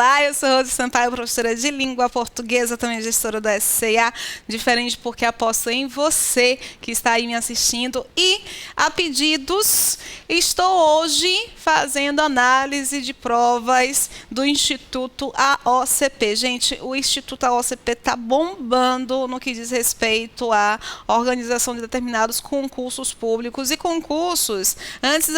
Olá, eu sou Rose Sampaio, professora de língua portuguesa, também gestora do SCA, diferente porque aposto em você que está aí me assistindo. E, a pedidos, estou hoje fazendo análise de provas do Instituto AOCP. Gente, o Instituto AOCP está bombando no que diz respeito à organização de determinados concursos públicos e concursos. Antes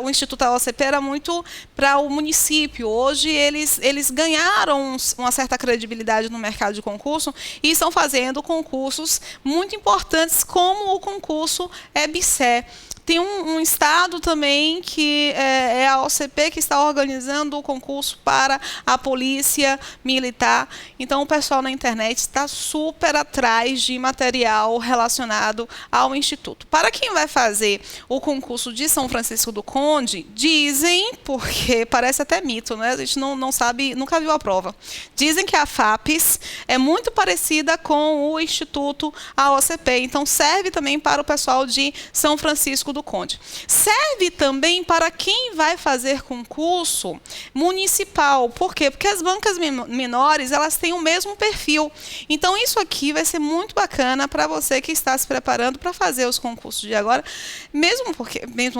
o Instituto AOCP era muito para o município. Hoje eles ganharam uma certa credibilidade no mercado de concurso e estão fazendo concursos muito importantes, como o concurso EBSER. Tem um estado também que é a OCP, que está organizando o concurso para a Polícia Militar. Então, o pessoal na internet está super atrás de material relacionado ao Instituto. Para quem vai fazer o concurso de São Francisco do Conde, dizem, porque parece até mito, né? A gente não sabe, nunca viu a prova. Dizem que a FAPES é muito parecida com o Instituto AOCP. Então, serve também para o pessoal de São Francisco do Conde. Serve também para quem vai fazer concurso municipal. Por quê? Porque as bancas menores, elas têm o mesmo perfil. Então, isso aqui vai ser muito bacana para você que está se preparando para fazer os concursos de agora, mesmo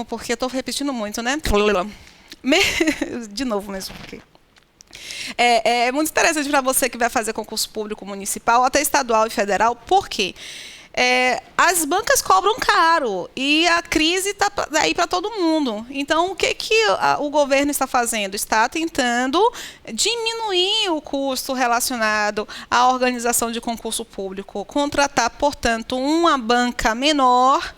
porque estou repetindo muito, né? De novo mesmo, porque... É muito interessante para você que vai fazer concurso público municipal, até estadual e federal. Por quê? As bancas cobram caro e a crise está aí para todo mundo. Então, o que o governo está fazendo? Está tentando diminuir o custo relacionado à organização de concurso público, contratar, portanto, uma banca menor.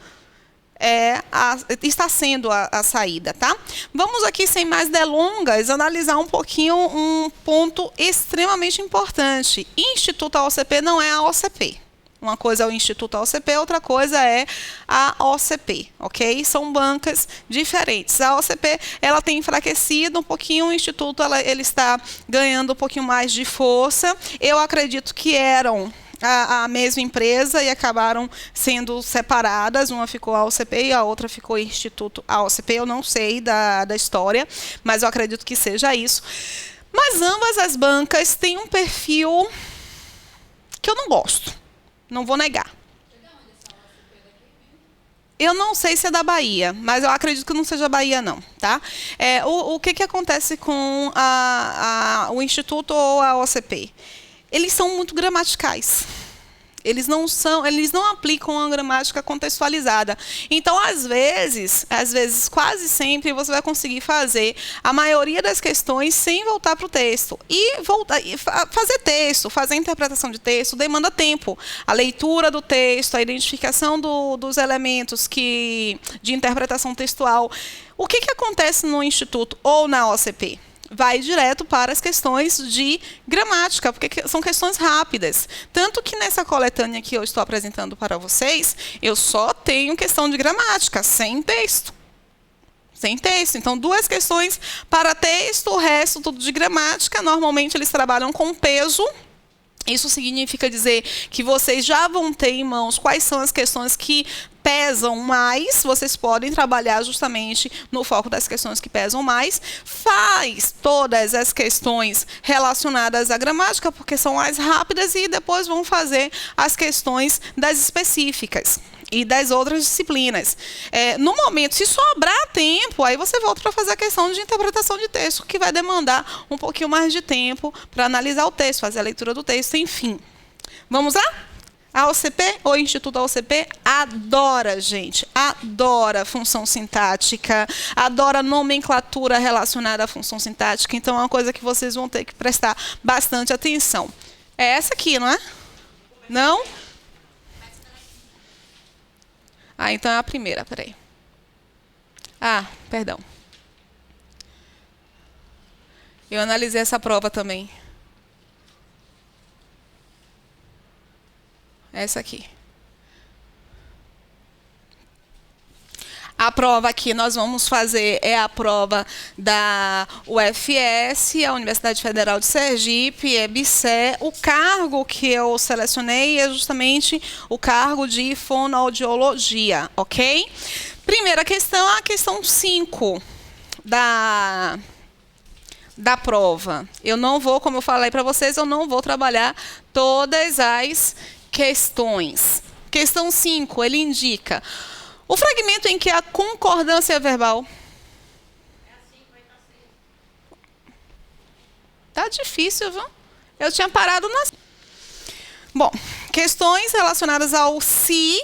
Está sendo a saída, tá? Vamos aqui, sem mais delongas, analisar um pouquinho um ponto extremamente importante. Instituto AOCP não é a OCP. Uma coisa é o Instituto AOCP, outra coisa é a OCP, ok? São bancas diferentes. A OCP, ela tem enfraquecido um pouquinho, o Instituto ele está ganhando um pouquinho mais de força. Eu acredito que eram a mesma empresa e acabaram sendo separadas. Uma ficou a OCP e a outra ficou Instituto AOCP. Eu não sei da história, mas eu acredito que seja isso. Mas ambas as bancas têm um perfil que eu não gosto. Não vou negar. Eu não sei se é da Bahia, mas eu acredito que não seja Bahia, não. Tá? O que acontece com o Instituto ou a OCP? Eles são muito gramaticais. Eles não aplicam a gramática contextualizada. Então, às vezes, quase sempre, você vai conseguir fazer a maioria das questões sem voltar para o texto. E fazer texto, fazer interpretação de texto, demanda tempo. A leitura do texto, a identificação dos elementos de interpretação textual. O que acontece no Instituto ou na OCP? Vai direto para as questões de gramática, porque são questões rápidas. Tanto que nessa coletânea que eu estou apresentando para vocês, eu só tenho questão de gramática, sem texto. Sem texto. Então, 2 questões para texto, o resto tudo de gramática. Normalmente, eles trabalham com peso. Isso significa dizer que vocês já vão ter em mãos quais são as questões que pesam mais. Vocês podem trabalhar justamente no foco das questões que pesam mais. Faz todas as questões relacionadas à gramática, porque são mais rápidas, e depois vão fazer as questões das específicas e das outras disciplinas. No momento, se sobrar tempo, aí você volta para fazer a questão de interpretação de texto, que vai demandar um pouquinho mais de tempo para analisar o texto, fazer a leitura do texto, enfim. Vamos lá? A OCP, ou Instituto AOCP, adora, gente, adora função sintática, adora nomenclatura relacionada à função sintática. Então, é uma coisa que vocês vão ter que prestar bastante atenção. É essa aqui, não é? Não? Então é a primeira, peraí. Perdão. Eu analisei essa prova também. Essa aqui. A prova que nós vamos fazer é a prova da UFS, a Universidade Federal de Sergipe, EBSER. O cargo que eu selecionei é justamente o cargo de fonoaudiologia, ok? Primeira questão, a questão 5 da da prova. Eu não vou, como eu falei para vocês, eu não vou trabalhar todas as questões. Questão 5, ele indica o fragmento em que a concordância verbal... Tá difícil, viu? Eu tinha parado nas... Bom, questões relacionadas ao se,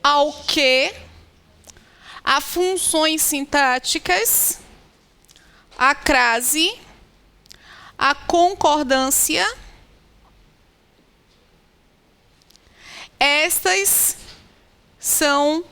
ao que, a funções sintáticas, a crase, a concordância. Estas são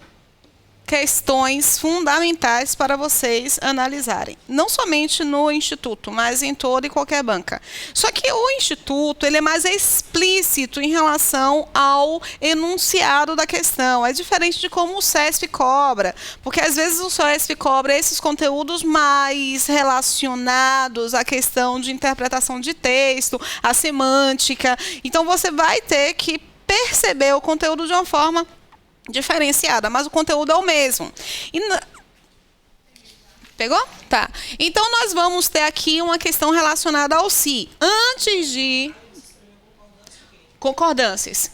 questões fundamentais para vocês analisarem. Não somente no Instituto, mas em toda e qualquer banca. Só que o Instituto ele é mais explícito em relação ao enunciado da questão. É diferente de como o CESP cobra. Porque às vezes o CESP cobra esses conteúdos mais relacionados à questão de interpretação de texto, à semântica. Então você vai ter que perceber o conteúdo de uma forma diferenciada, mas o conteúdo é o mesmo. Pegou? Tá. Então, nós vamos ter aqui uma questão relacionada ao se. Antes de... concordâncias.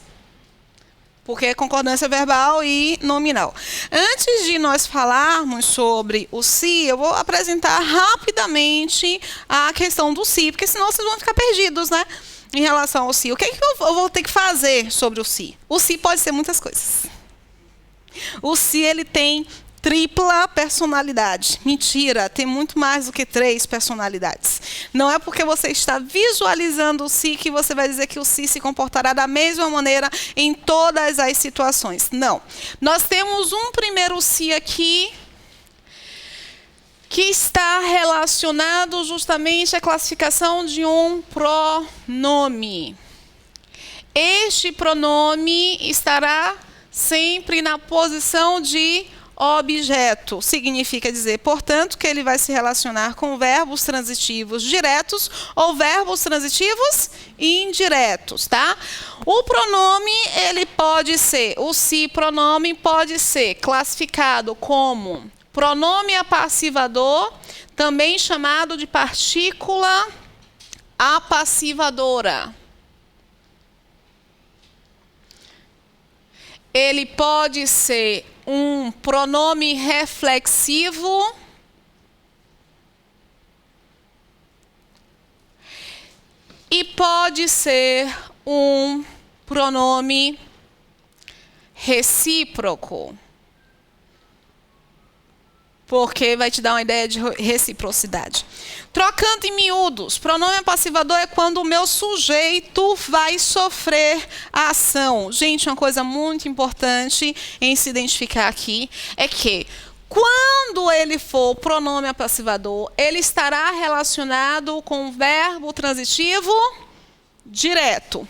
Porque é concordância verbal e nominal. Antes de nós falarmos sobre o se, eu vou apresentar rapidamente a questão do se, porque senão vocês vão ficar perdidos, né? Em relação ao se. O que eu vou ter que fazer sobre o se? O se pode ser muitas coisas. O se ele tem tripla personalidade. Mentira, tem muito mais do que 3 personalidades. Não é porque você está visualizando o se que você vai dizer que o se comportará da mesma maneira em todas as situações. Não. Nós temos um primeiro se aqui que está relacionado justamente à classificação de um pronome. Este pronome estará sempre na posição de objeto. Significa dizer, portanto, que ele vai se relacionar com verbos transitivos diretos ou verbos transitivos indiretos, tá? O pronome, ele pode ser, o se pronome pode ser classificado como pronome apassivador, também chamado de partícula apassivadora. Ele pode ser um pronome reflexivo e pode ser um pronome recíproco. Porque vai te dar uma ideia de reciprocidade. Trocando em miúdos, pronome apassivador é quando o meu sujeito vai sofrer a ação. Gente, uma coisa muito importante em se identificar aqui é que quando ele for pronome apassivador, ele estará relacionado com o verbo transitivo direto.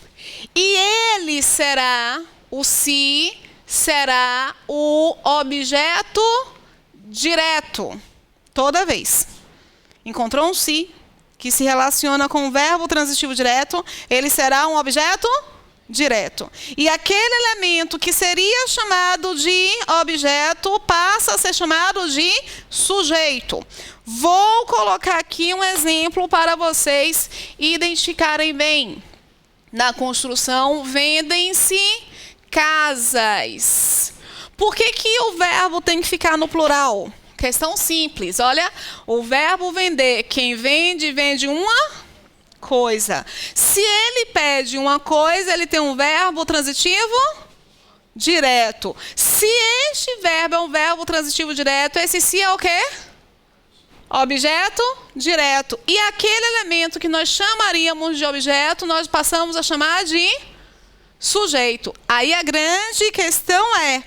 E ele será, o se será o objeto direto, toda vez. Encontrou um se que se relaciona com o verbo transitivo direto, ele será um objeto direto. E aquele elemento que seria chamado de objeto passa a ser chamado de sujeito. Vou colocar aqui um exemplo para vocês identificarem bem. Na construção, vendem-se casas. Por que o verbo tem que ficar no plural? Questão simples. Olha, o verbo vender. Quem vende, vende uma coisa. Se ele pede uma coisa, ele tem um verbo transitivo direto. Se este verbo é um verbo transitivo direto, esse se é o quê? Objeto direto. E aquele elemento que nós chamaríamos de objeto, nós passamos a chamar de sujeito. Aí a grande questão é: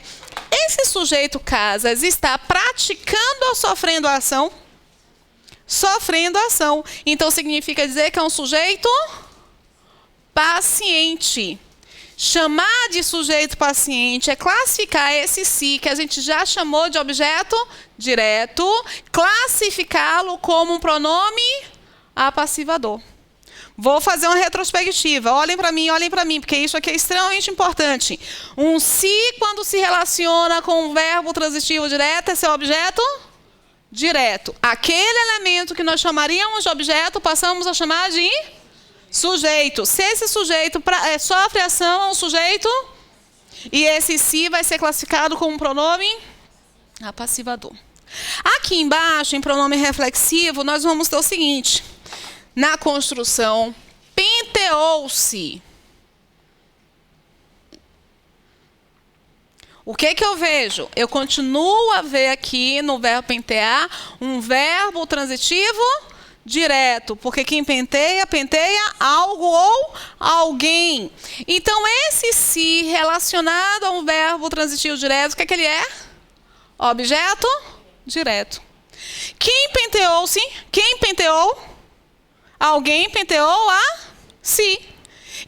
esse sujeito casas está praticando ou sofrendo a ação? Sofrendo a ação. Então significa dizer que é um sujeito paciente. Chamar de sujeito paciente é classificar esse se que a gente já chamou de objeto direto, classificá-lo como um pronome apassivador. Vou fazer uma retrospectiva. Olhem para mim, porque isso aqui é extremamente importante. Um se, quando se relaciona com um verbo transitivo direto, é seu objeto direto. Aquele elemento que nós chamaríamos de objeto, passamos a chamar de sujeito. Se esse sujeito sofre ação, é um sujeito, e esse se vai ser classificado como um pronome apassivador. Aqui embaixo, em pronome reflexivo, nós vamos ter o seguinte. Na construção, penteou-se. O que que eu vejo? Eu continuo a ver aqui no verbo pentear um verbo transitivo direto, porque quem penteia, penteia algo ou alguém. Então, esse se relacionado a um verbo transitivo direto, o que é que ele é? Objeto direto. Quem penteou-se? Quem penteou? Alguém penteou a si.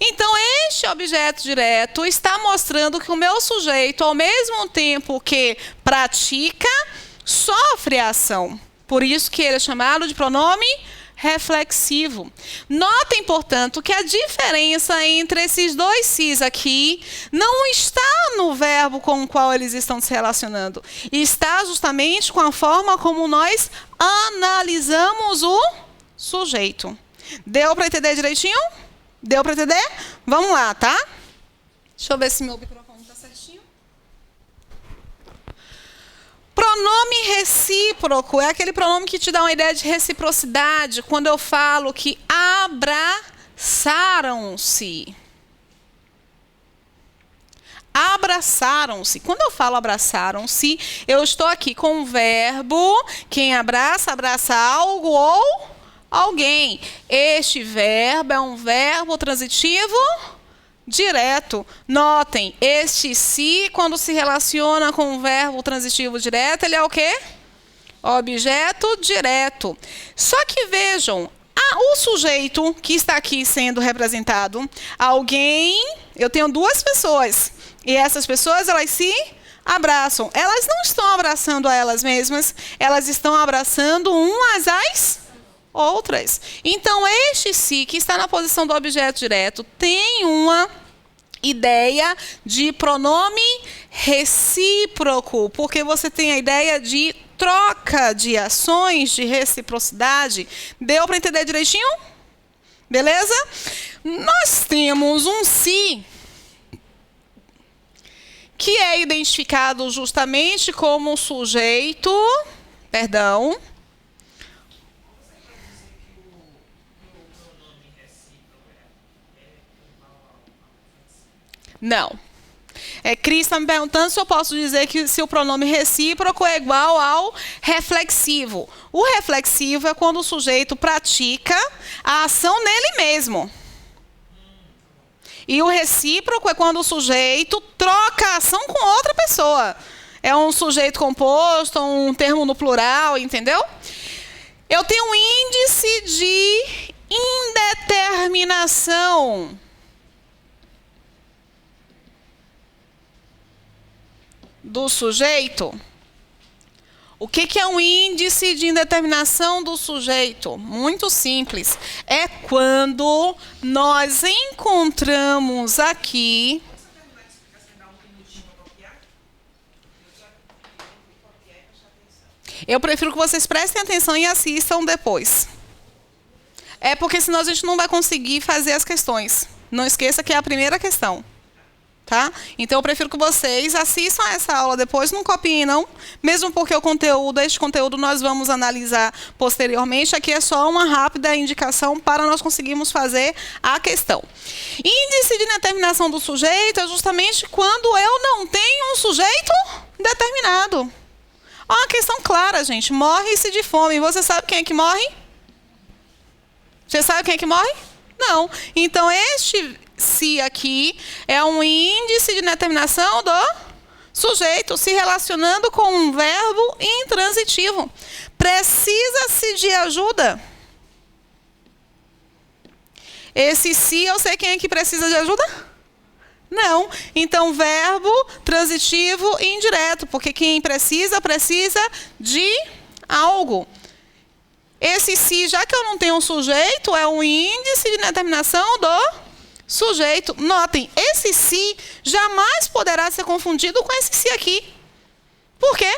Então, este objeto direto está mostrando que o meu sujeito, ao mesmo tempo que pratica, sofre a ação. Por isso que ele é chamado de pronome reflexivo. Notem, portanto, que a diferença entre esses dois sis aqui não está no verbo com o qual eles estão se relacionando. Está justamente com a forma como nós analisamos o sujeito. Deu para entender direitinho? Deu para entender? Vamos lá, tá? Deixa eu ver se meu microfone está certinho. Pronome recíproco é aquele pronome que te dá uma ideia de reciprocidade, quando eu falo que abraçaram-se. Abraçaram-se. Quando eu falo abraçaram-se, eu estou aqui com um verbo. Quem abraça, abraça algo ou alguém. Este verbo é um verbo transitivo direto. Notem, este se, quando se relaciona com um verbo transitivo direto, ele é o quê? Objeto direto. Só que vejam, o sujeito que está aqui sendo representado, alguém, eu tenho duas pessoas, e essas pessoas, elas se abraçam. Elas não estão abraçando a elas mesmas, elas estão abraçando umas às outras. Então, este se, que está na posição do objeto direto, tem uma ideia de pronome recíproco, porque você tem a ideia de troca de ações, de reciprocidade. Deu para entender direitinho? Beleza? Nós temos um se que é identificado justamente como sujeito, perdão, não. Cris está me perguntando se eu posso dizer que se o pronome recíproco é igual ao reflexivo. O reflexivo é quando o sujeito pratica a ação nele mesmo. E o recíproco é quando o sujeito troca a ação com outra pessoa. É um sujeito composto, um termo no plural, entendeu? Eu tenho um índice de indeterminação. Do sujeito. O que é um índice de indeterminação do sujeito? Muito simples. É quando nós encontramos aqui eu prefiro que vocês prestem atenção e assistam depois. É porque senão a gente não vai conseguir fazer as questões. Não esqueça que é a primeira questão. Tá? Então, eu prefiro que vocês assistam a essa aula depois, não copiem não, mesmo porque este conteúdo nós vamos analisar posteriormente, aqui é só uma rápida indicação para nós conseguirmos fazer a questão. Índice de determinação do sujeito é justamente quando eu não tenho um sujeito determinado. Ó, uma questão clara, gente, morre-se de fome. Você sabe quem é que morre? Você sabe quem é que morre? Não. Então, este se aqui é um índice de determinação do sujeito se relacionando com um verbo intransitivo. Precisa-se de ajuda? Esse se, eu sei quem é que precisa de ajuda? Não. Então, verbo transitivo indireto, porque quem precisa, precisa de algo. Esse se, já que eu não tenho um sujeito, é um índice de determinação do sujeito. Notem, esse se jamais poderá ser confundido com esse se aqui. Por quê?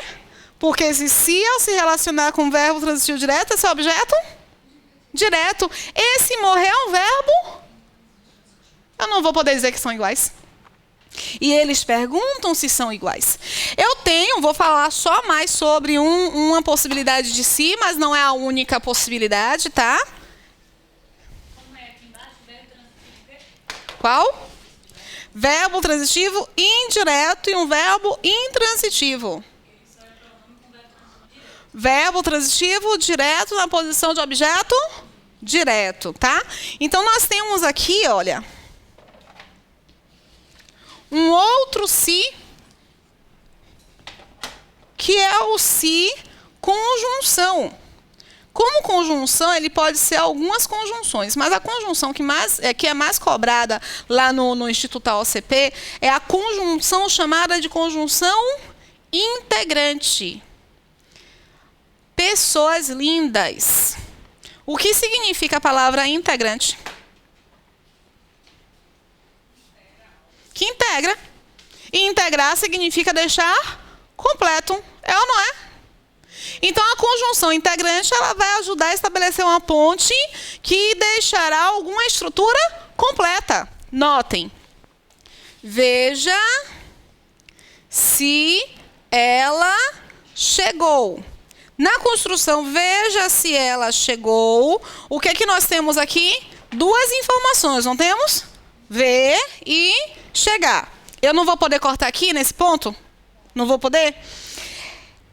Porque esse se, ao se relacionar com o verbo transitivo direto, esse é objeto direto. Esse morrer é um verbo. Eu não vou poder dizer que são iguais. E eles perguntam se são iguais. Vou falar só mais sobre uma possibilidade de si, mas não é a única possibilidade, tá? Como é aqui embaixo, verbo transitivo? Qual? Verbo transitivo indireto e um verbo intransitivo. Verbo transitivo direto na posição de objeto direto, tá? Então, nós temos aqui, olha, um outro se, que é o se conjunção. Como conjunção, ele pode ser algumas conjunções, mas a conjunção que é mais cobrada lá no Instituto AOCP é a conjunção chamada de conjunção integrante. Pessoas lindas. O que significa a palavra integrante? Que integra. E integrar significa deixar completo. É ou não é? Então, a conjunção integrante ela vai ajudar a estabelecer uma ponte que deixará alguma estrutura completa. Notem. Veja se ela chegou. Na construção, veja se ela chegou. O que é que nós temos aqui? Duas informações, não temos? Ver e chegar. Eu não vou poder cortar aqui nesse ponto? Não vou poder?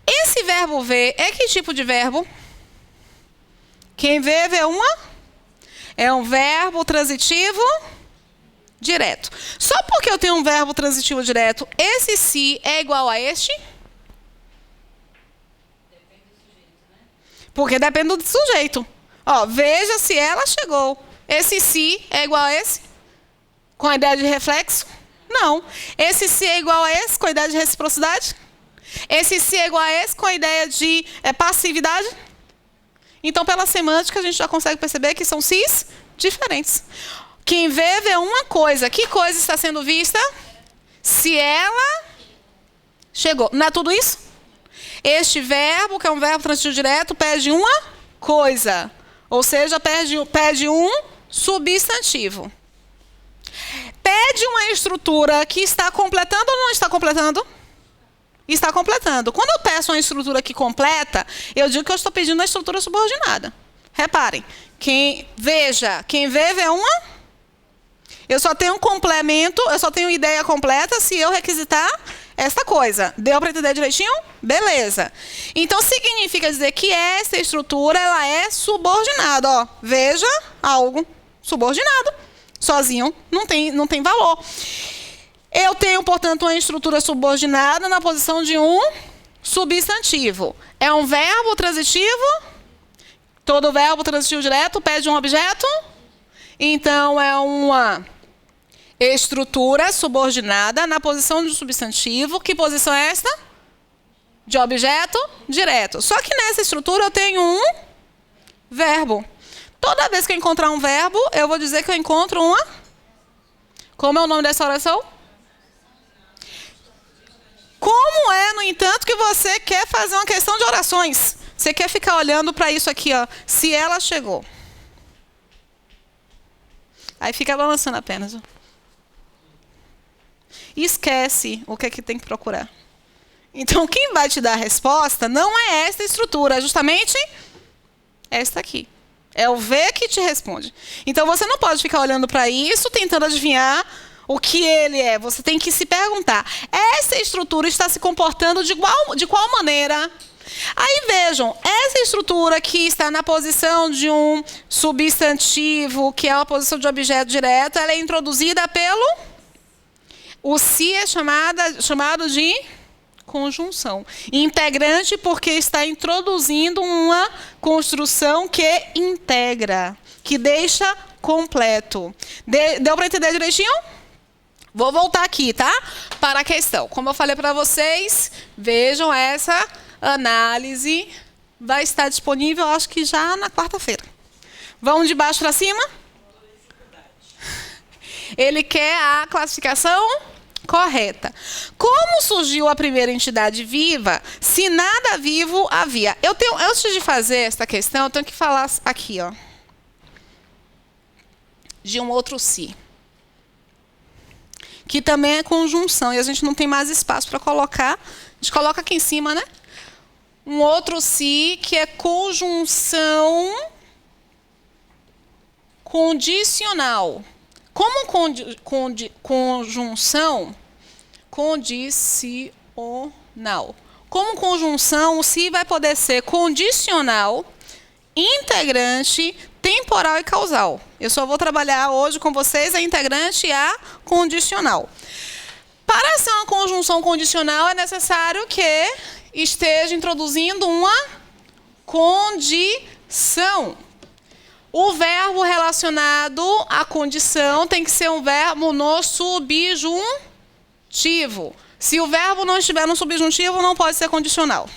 Esse verbo ver é que tipo de verbo? Quem vê, vê uma? É um verbo transitivo direto. Só porque eu tenho um verbo transitivo direto, esse se é igual a este? Depende do sujeito, né? Porque depende do sujeito. Ó, veja se ela chegou. Esse se é igual a esse? Com a ideia de reflexo? Não. Esse se é igual a esse com a ideia de reciprocidade? Esse se é igual a esse com a ideia de passividade? Então, pela semântica, a gente já consegue perceber que são sis diferentes. Quem vê, vê uma coisa. Que coisa está sendo vista? Se ela chegou. Não é tudo isso? Este verbo, que é um verbo transitivo direto, pede uma coisa. Ou seja, pede um substantivo. Pede uma estrutura que está completando ou não está completando? Está completando. Quando eu peço uma estrutura que completa, eu digo que eu estou pedindo uma estrutura subordinada. Reparem. Quem vê, vê uma. Eu só tenho um complemento, eu só tenho ideia completa se eu requisitar esta coisa. Deu para entender direitinho? Beleza. Então, significa dizer que essa estrutura ela é subordinada. Ó, veja algo subordinado. Sozinho não tem valor. Eu tenho, portanto, uma estrutura subordinada na posição de um substantivo. É um verbo transitivo. Todo verbo transitivo direto pede um objeto. Então, é uma estrutura subordinada na posição de um substantivo. Que posição é esta? De objeto direto. Só que nessa estrutura eu tenho um verbo. Toda vez que eu encontrar um verbo, eu vou dizer que eu encontro uma... Como é o nome dessa oração? Como é, no entanto, que você quer fazer uma questão de orações? Você quer ficar olhando para isso aqui, ó. Se ela chegou. Aí fica balançando apenas. Ó. E esquece o que é que tem que procurar. Então, quem vai te dar a resposta não é esta estrutura, é justamente esta aqui. É o V que te responde. Então, você não pode ficar olhando para isso, tentando adivinhar o que ele é. Você tem que se perguntar, essa estrutura está se comportando de qual maneira? Aí, vejam, essa estrutura que está na posição de um substantivo, que é a posição de objeto direto, ela é introduzida pelo... O se é chamado de conjunção. Integrante porque está introduzindo uma construção que integra, que deixa completo. Deu para entender direitinho? Vou voltar aqui, tá? Para a questão. Como eu falei para vocês, vejam essa análise. Vai estar disponível, acho que já na quarta-feira. Vamos de baixo para cima? Ele quer a classificação correta. Como surgiu a primeira entidade viva, se nada vivo havia? Antes de fazer esta questão, eu tenho que falar aqui, ó, de um outro se, que também é conjunção, e a gente não tem mais espaço para colocar. A gente coloca aqui em cima, né? Um outro se, que é conjunção condicional. Como conjunção condicional. Como conjunção, o se vai poder ser condicional, integrante, temporal e causal. Eu só vou trabalhar hoje com vocês a integrante e a condicional. Para ser uma conjunção condicional, é necessário que esteja introduzindo uma condição. O verbo relacionado à condição tem que ser um verbo no subjuntivo. Se o verbo não estiver no subjuntivo, não pode ser condicional.